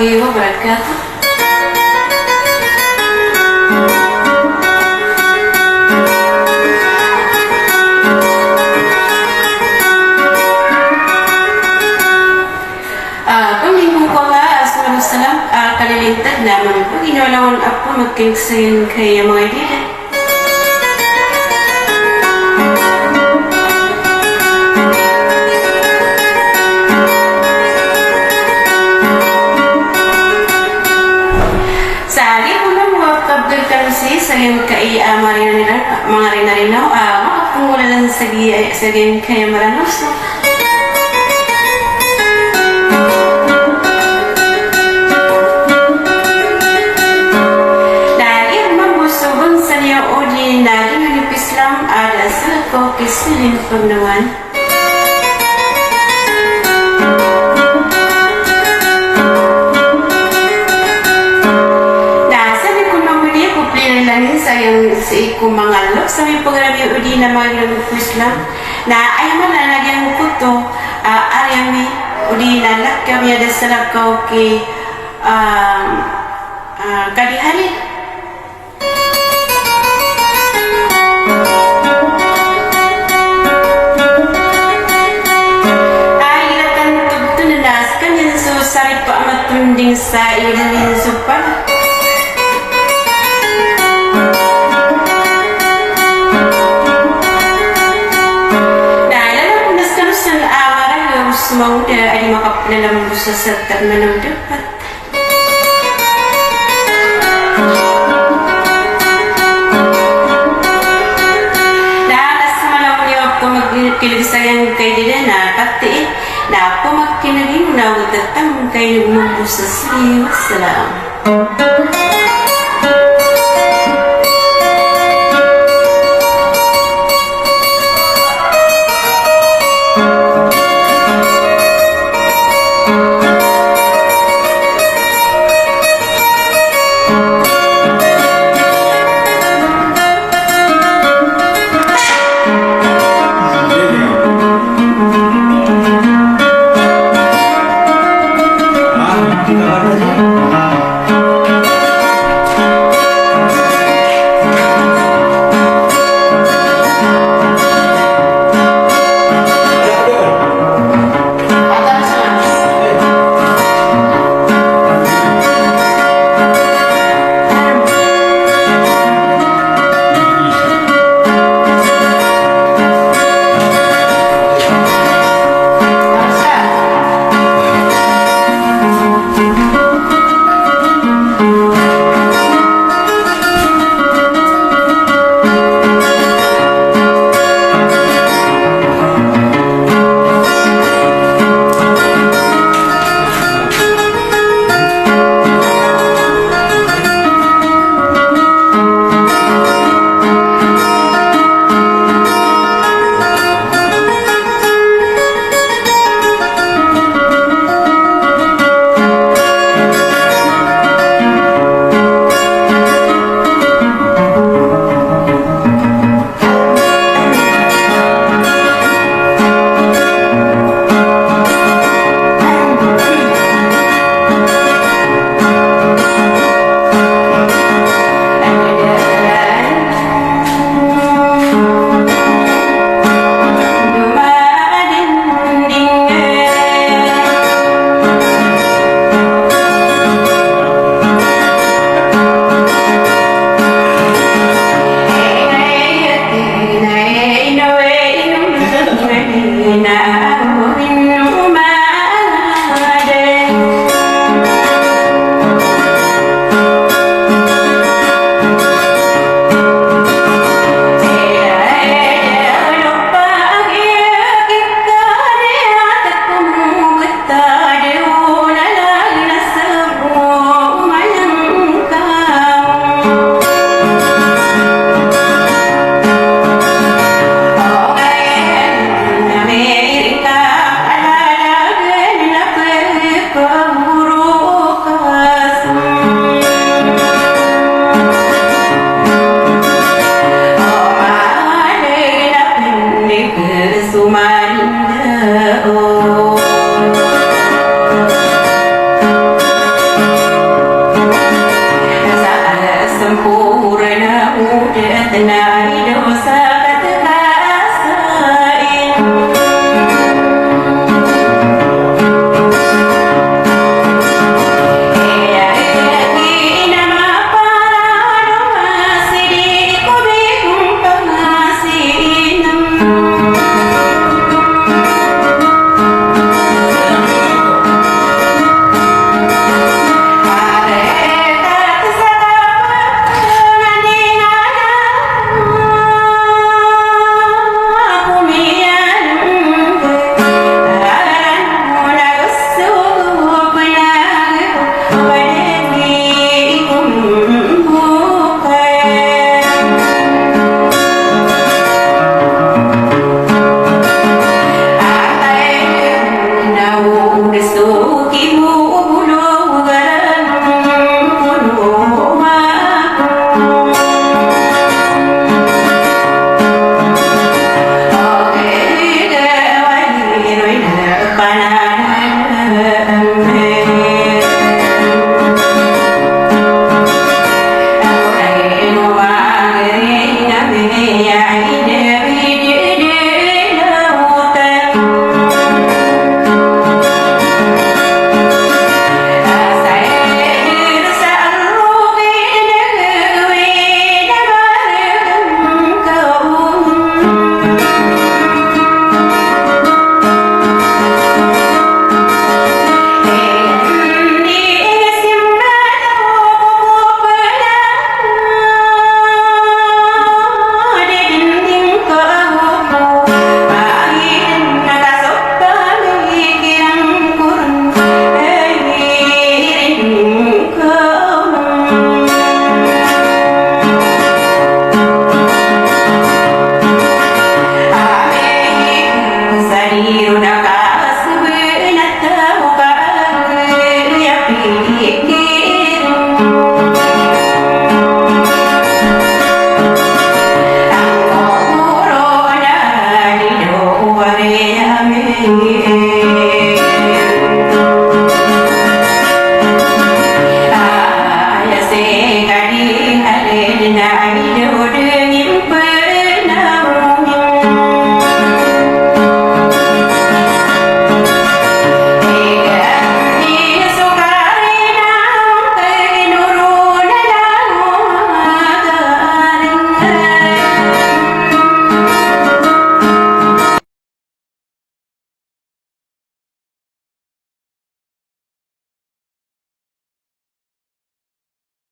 wabarakatuh. Pamingkong ko nga, Assalamualaikum, kalilintad naman po. Ginawalawan ako magkingsayin kay mga idilan. Saging kay mga rinarinaw, makapungulalan saging kay maranos. Dahil mabusugon sa niyo o di naging nalipis lang ala sa ko kisilin pagnawan. Sa ikong mga lok sa may programi udi na mga lupus lang na ay malalagyan ko to aryami udi na lak kami ada sa lakaw ki kadihari ay ilatan tugtunanas kanyan so sarit pa amatunding sa ilin supan. Semoga ada makapnalam busa serta menang dapat. Dapat semalam niyo ako magkilisayang kay dila na pati na ako magkinagin na utatang kay nagmubusa siya. Wassalam. nga ang